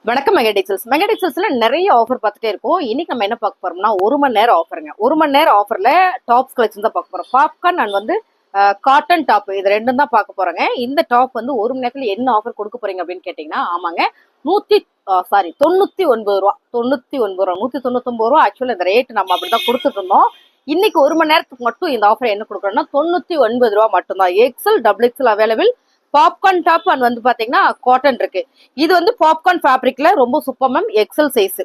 வணக்கம் மெகா டெக்ஸ்டைல்ஸ்ல நிறைய ஆஃபர் பார்த்துட்டே இருக்கோம். இன்னைக்கு நம்ம என்ன பார்க்க போறோம்னா 1 மணி நேரம் ஆஃபருங்க. 1 மணி நேரம் ஆஃபர்ல டாப்ஸ் கலெக்ஷன் தான் பார்க்க போறோம். பாப்கார்ன் அண்ட் காட்டன் டாப் இது ரெண்டும் தான் பார்க்க போறோங்க. இந்த டாப் 1 மணி நேரத்துல என்ன ஆஃபர் கொடுக்க போறீங்க அப்படின்னு கேட்டீங்கன்னா, ஆமாங்க 99 ரூபா 99 ரூபா 199 ரூபா. ஆக்சுவலா இந்த ரேட் நம்ம அப்படிதான் கொடுத்துட்டு இருந்தோம். இன்னைக்கு 1 மணி நேரத்துக்கு மட்டும் இந்த ஆஃபர் என்ன கொடுக்குறோம்னா 99 ரூபா மட்டும்தான். XL double XL available. Popcorn top and பாத்தீங்கன்னா காட்டன் இருக்கு. இது பாப்கார்ன் ஃபேப்ரிக்ல ரொம்ப சூப்பர் மேம். எக்ஸல் சைஸ்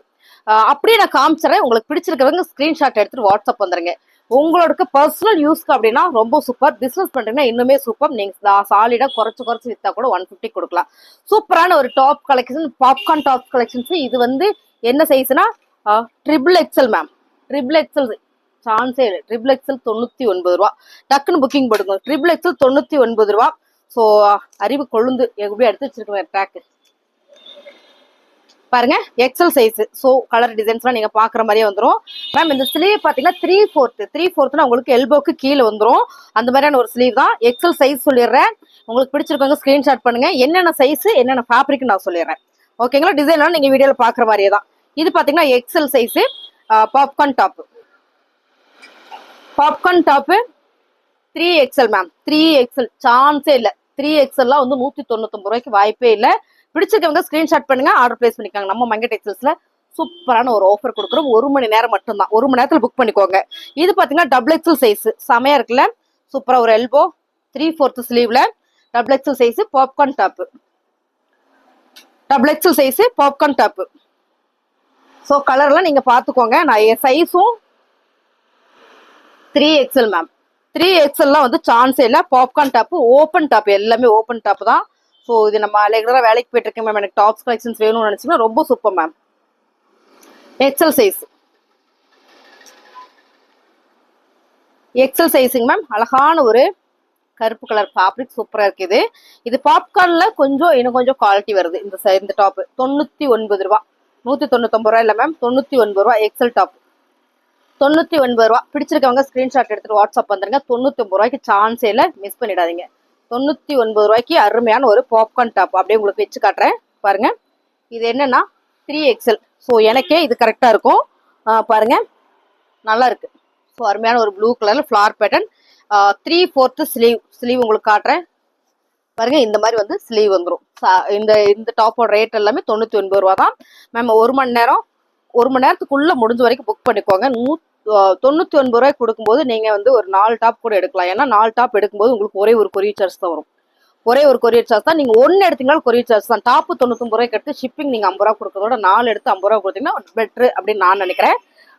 அப்படியே நான் காமிச்சிடறேன். உங்களுக்கு பிடிச்சிருக்கிறவங்க ஸ்கிரீன்ஷாட் எடுத்துட்டு வாட்ஸ்அப் வந்துருங்க. உங்களோட பர்சனல் யூஸ்க்கு அப்படின்னா ரொம்ப சூப்பர். பிசினஸ் பண்றீங்கன்னா இன்னுமே சூப்பர். நீங்க சாலிடா குறைச்சு வித்தா கூட 150 கொடுக்கலாம். சூப்பரான ஒரு top collection, popcorn top collections. இது என்ன சைஸ்னா triple XL ma'am. Triple XL சான்ஸே இல்லை. ட்ரிபிள் எக்ஸல் 99 ரூபா. டக்குன்னு புக்கிங் போடுங்க. ட்ரிபிள் எக்ஸல் 99 ரூபா. ஸோ அறிவு கொழுந்து எப்படி எடுத்து வச்சிருக்கேன் ட்ராக்கு பாருங்க. XL size. ஸோ கலர் டிசைன்ஸ்லாம் நீங்க பாக்குற மாதிரியே வந்துடும் மேம். இந்த ஸ்லீவ் பாத்தீங்கன்னா 3/4 உங்களுக்கு எல்போக்கு கீழே வந்துடும். அந்த மாதிரியான ஒரு ஸ்லீவ் தான். எக்ஸல் சைஸ் சொல்லிடுறேன். உங்களுக்கு பிடிச்சிருக்கவங்க ஸ்கிரீன்ஷாட் பண்ணுங்க. என்னென்ன சைஸ் என்னென்ன ஃபேப்ரிக் நான் சொல்லிடுறேன். ஓகேங்களா? டிசைன்லாம் நீங்க வீடியோல பாக்குற மாதிரியே தான். இது பாத்தீங்கன்னா XL size popcorn top. Popcorn top 3XL ma'am. 3XL சான்ஸே இல்லை. 3XLலாம் 199 ரூபாய்க்கு வாய்ப்பே இல்லை. பிடிச்சிருக்கவங்க ஸ்கிரீன்ஷாட் பண்ணுங்க, ஆர்டர் பிளேஸ் பண்ணிக்காங்க. நம்ம மெகா டெக்ஸ்டைல்ஸ்ல சூப்பரான ஒரு ஆஃபர் கொடுக்குறோம். 1 மணி நேரம் மட்டும்தான். 1 மணி நேரத்துல புக் பண்ணிக்கோங்க. இது பாத்தீங்கன்னா டபுள் எக்ஸல் சைஸ் செமையா இருக்குல்ல. சூப்பரா ஒரு எல்போ 3/4 ஸ்லீவ்ல double XL size popcorn top. Double XL size popcorn top. So கலர்லாம் நீங்க பாத்துக்கோங்க. நான் சைஸும் 3XL மேம். 3XLலாம் சான்ஸே இல்லை. பாப்கார்ன் டாப் ஓப்பன் டாப், எல்லாமே ஓப்பன் டாப் தான். ஸோ இது நம்ம ரெகுலரா வேலைக்கு போயிட்டு இருக்கேன் மேம். எனக்கு டாப்ஸ் கலெக்ஷன்ஸ் வேணும்னு நினைச்சீங்கன்னா ரொம்ப super ma'am. XL size. XL சைஸுங்க மேம். அழகான ஒரு கருப்பு கலர் ஃபேப்ரிக் சூப்பரா இருக்குது. இது பாப்கார்ன்ல இன்னும் கொஞ்சம் குவாலிட்டி வருது. இந்த டாப் 99 ரூபா. 199 ரூபா இல்லை மேம். 99 ரூபா எக்ஸல் டாப். 99 ரூபா. பிடிச்சிருக்கவங்க ஸ்கிரீன்ஷாட் எடுத்துட்டு வாட்ஸ்அப் வந்துருங்க. 99 ரூபாய்க்கு சான்ஸே இல்லை. மிஸ் பண்ணிடாதீங்க. 99 ரூபாய்க்கு அருமையான ஒரு பாப்கார்ன் டாப் அப்படியே உங்களுக்கு வச்சு காட்டுறேன் பாருங்க. இது என்னன்னா 3XL. ஸோ எனக்கே இது கரெக்டா இருக்கும். பாருங்க நல்லா இருக்கு. ஸோ அருமையான ஒரு ப்ளூ கலர்ல ஃபிளார் பேட்டர்ன். 3/4 ஸ்லீவ் உங்களுக்கு காட்டுறேன் பாருங்க. இந்த மாதிரி ஸ்லீவ் வந்துடும். இந்த டாப்போட ரேட் எல்லாமே 99 ரூபா தான் மேம். 1 மணி நேரத்துக்குள்ள முடிஞ்ச வரைக்கும் புக் பண்ணிக்கோங்க. 99 ரூபாய்க்கு கொடுக்கும்போது நீங்க ஒரு 4 டாப் கூட எடுக்கலாம். ஏன்னா 4 டாப் எடுக்கும்போது உங்களுக்கு ஒரே ஒரு கொரியர் சார்ஜ் தான் வரும். ஒரே ஒரு கொரியர் சார்ஜ் தான். நீங்க 1 எடுத்தீங்கன்னா கொரியர் சார்ஜ் தான். டாப் 99 ரூபாய்க்கு எடுத்து ஷிப்பிங் நீங்க 50 ரூபா கொடுக்கறதோட 4 எடுத்து 50 ரூபா கொடுத்தீங்கன்னா பெட்ரு அப்படின்னு நான் நினைக்கிறேன்.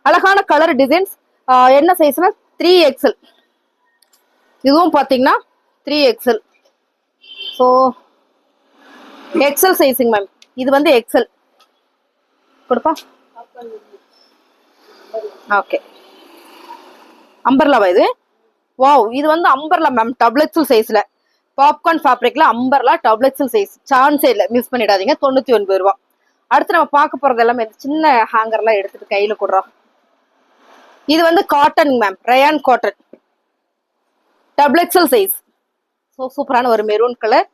அழகான கலர் டிசைன்ஸ். என்ன சைஸ்னா 3XL. இதுவும் பாத்தீங்கன்னா 3XL. So XL sizing ma'am. இது எக்ஸல் கொடுப்பா. ஓகே அம்பர்லாவா இது? வாவ், இது அம்பர்லா மேம். டபுள் எக்ஸல் சைஸ்ல பாப்கார்ன் ஃபேப்ரிக்ல அம்பர்லா டபுள் எக்ஸல் சைஸ். சான்ஸே இல்லை. மிஸ் பண்ணிடாதீங்க. 99 ரூபா. அடுத்து நம்ம பார்க்க போறது எல்லாமே சின்ன ஹேங்கர்லாம் எடுத்துட்டு கையில கொடுறோம். இது cotton ma'am. Rayon cotton double XL size. So சூப்பரான ஒரு மெரூன் கலர்.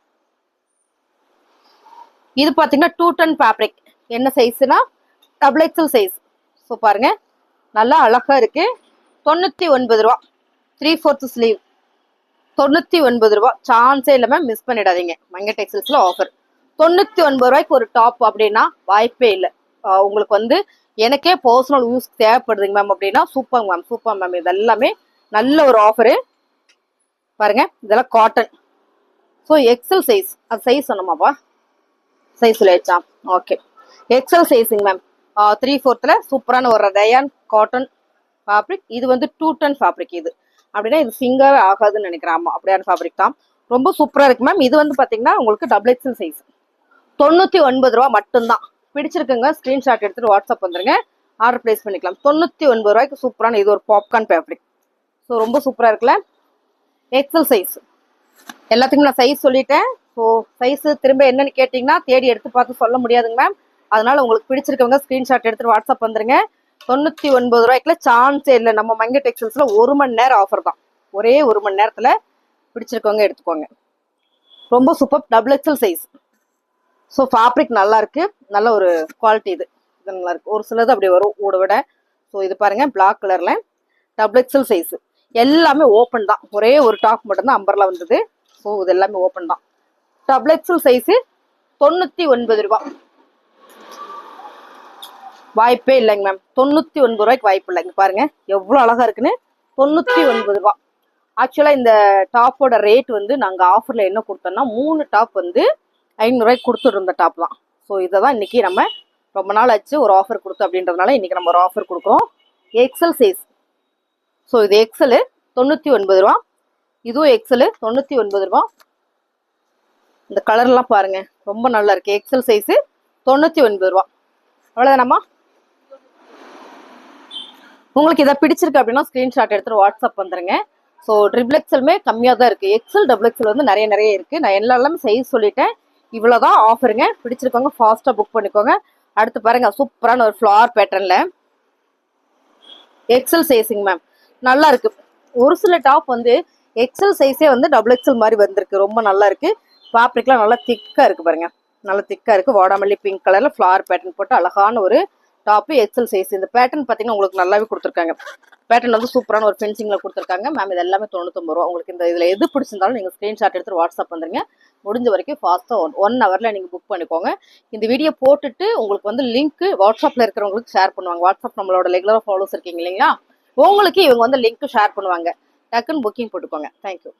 இது பாத்தீங்கன்னா 210 ஃபேப்ரிக். என்ன சைஸ்னா டபுள் எக்ஸல் சைஸ். ஸோ பாருங்க நல்லா அழகா இருக்கு. 99 ரூபா. 3/4 ஸ்லீவ் 99 ரூபா. சான்ஸே இல்லாம மிஸ் பண்ணிடாதீங்க. மெகா டெக்ஸ்டைல்ஸ்ல ஆஃபர் 99 ரூபாய்க்கு ஒரு டாப் அப்படின்னா வாய்ப்பே இல்லை. உங்களுக்கு எனக்கே பர்சனல் யூஸ் தேவைப்படுதுங்க மேம் அப்படின்னா சூப்பர் மேம். Super ma'am. இது எல்லாமே நல்ல ஒரு ஆஃபரு பாருங்க. இதெல்லாம் காட்டன். So XL size. அது சைஸ் சொன்னோமாப்பா? சைஸ் சொல்லியாச்சா? ஓகே. XL sizing ma'am. 3/4 சூப்பரான ஒரு ரயான் காட்டன் ஃபேப்ரிக். இது 210 ஃபேப்ரிக். இது அப்படின்னா இது ஃபிங்கர் ஆகாதுன்னு நினைக்கிறேன். ஆமா அப்படியான ஃபேப்ரிக் தான். ரொம்ப சூப்பரா இருக்கு மேம். இது பாத்தீங்கன்னா உங்களுக்கு டபுள் எக்ஸல் சைஸ். 99 ரூபா மட்டும்தான். பிடிச்சிருக்குங்க ஸ்கிரீன்ஷாட் எடுத்துட்டு வாட்ஸ்அப் வந்துருங்க. ஆர்டர் பிளேஸ் பண்ணிக்கலாம். 99 ரூபாய்க்கு சூப்பரான இது ஒரு பாப்கார்ன் ஃபேப்ரிக். ஸோ ரொம்ப சூப்பரா இருக்குல்ல. XL size. எல்லாத்துக்கும் நான் சைஸ் சொல்லிட்டேன். ஸோ சைஸ் திரும்ப என்னன்னு கேட்டீங்கன்னா தேடி எடுத்து பார்த்து சொல்ல முடியாதுங்க மேம். அதனால உங்களுக்கு பிடிச்சிருக்கவங்க ஸ்கிரீன்ஷாட் எடுத்துட்டு வாட்ஸ்அப் வந்துருங்க. 99 ரூபாய்க்குல சான்ஸே இல்லை. நம்ம மெகா டெக்ஸ்டைல்ஸ்ல 1 மணி நேரம் ஆஃபர் தான். ஒரே 1 மணி நேரத்துல பிடிச்சிருக்கவங்க எடுத்துக்கோங்க. ரொம்ப super. Double XL size. So fabric நல்லா இருக்கு, நல்ல ஒரு குவாலிட்டி இது நல்லா இருக்கு. ஒரு சிலது அப்படி வரும் ஊட விட. ஸோ இது பாருங்க பிளாக் கலர்ல டபுள் எக்ஸல் சைஸ், எல்லாமே ஓப்பன் தான். ஒரே ஒரு டாப் மட்டும்தான் அம்பர்ல வந்தது. ஸோ இது எல்லாமே ஓப்பன் தான். டபுள் எக்ஸல் சைஸ் 99 ரூபா. வாய்ப்பே இல்லைங்க மேம், 99 ரூபாய்க்கு வாய்ப்பு இல்லைங்க. பாருங்க எவ்வளோ அழகா இருக்குன்னு, 99 ரூபா. ஆக்சுவலா இந்த டாப்போட ரேட் வந்து நாங்க ஆஃபர்ல என்ன கொடுத்தோம்னா 3 டாப் வந்து 500 ரூபாய்க்கு கொடுத்துருந்த டாப் தான். ஸோ இதை தான் இன்னைக்கு நம்ம ரொம்ப நாள் ஆச்சு ஒரு ஆஃபர் கொடுத்தோம் அப்படின்றதுனால இன்னைக்கு நம்ம ஒரு ஆஃபர் கொடுக்குறோம். XL size. ஸோ இது எக்ஸலு 99 ரூபா, இதுவும் எக்ஸலு 99 ரூபா. இந்த கலர்லாம் பாருங்க ரொம்ப நல்லா இருக்கு. எக்ஸல் சைஸ் 99 ரூபா. அவ்வளோதானம்மா. உங்களுக்கு இதை பிடிச்சிருக்கு அப்படின்னா ஸ்கிரீன்ஷாட் எடுத்துட்டு வாட்ஸ்அப் வந்துருங்க. ஸோ ட்ரிபிள் எக்ஸலுமே கம்மியாக தான் இருக்கு. எக்ஸல் டபுள் எக்ஸல் வந்து நிறைய இருக்கு. நான் எல்லாமே சைஸ் சொல்லிட்டேன். இவ்வளோதான் ஆஃபருங்க. பிடிச்சிருக்கவங்க ஃபாஸ்ட்டாக புக் பண்ணிக்கோங்க. அடுத்து பாருங்க சூப்பரான ஒரு ஃப்ளார் பேட்டர்ன்ல எக்ஸல் சைஸிங் மேம், நல்லா இருக்கு. ஒரு சில டாப் வந்து எக்ஸல் சைஸே வந்து டபுள் எக்ஸல் மாதிரி வந்திருக்கு. ரொம்ப நல்லா இருக்கு. ஃபேப்ரிக்லாம் நல்லா திக்கா இருக்கு பாருங்க, நல்லா திக்கா இருக்கு. வாடாமல்லி பிங்க் கலர்ல ஃப்ளார் பேட்டர்ன் போட்டு அழகான ஒரு டாப்பு எக்ஸல் சைஸ். இந்த பேட்டர்ன் பார்த்தீங்கன்னா உங்களுக்கு நல்லாவே கொடுத்துருக்காங்க. பேட்டர்ன் வந்து சூப்பரான ஒரு ஃபினிஷிங்ல கொடுத்துருக்காங்க மேம். இது எல்லாமே 99 ரூபா. உங்களுக்கு இந்த இதில் எது பிடிச்சிருந்தாலும் நீங்கள் ஸ்க்ரீன்ஷாட் எடுத்து வாட்ஸ்அப் வந்துருங்க. முடிஞ்ச வரைக்கும் ஃபாஸ்ட்டாக 1 ஹவரில் நீங்கள் புக் பண்ணிக்கோங்க. இந்த வீடியோ போட்டுட்டு உங்களுக்கு வந்து லிங்க் வாட்ஸ்அப்பில் இருக்கிறவங்களுக்கு ஷேர் பண்ணுவாங்க. வாட்ஸ்அப் நம்மளோட ரெகுலராக ஃபாலோஸ் இருக்கீங்க இல்லைங்களா, உங்களுக்கு இவங்க வந்து லிங்க் ஷேர் பண்ணுவாங்க. டக்குன்னு புக்கிங் போட்டுக்கோங்க. தேங்க்யூ.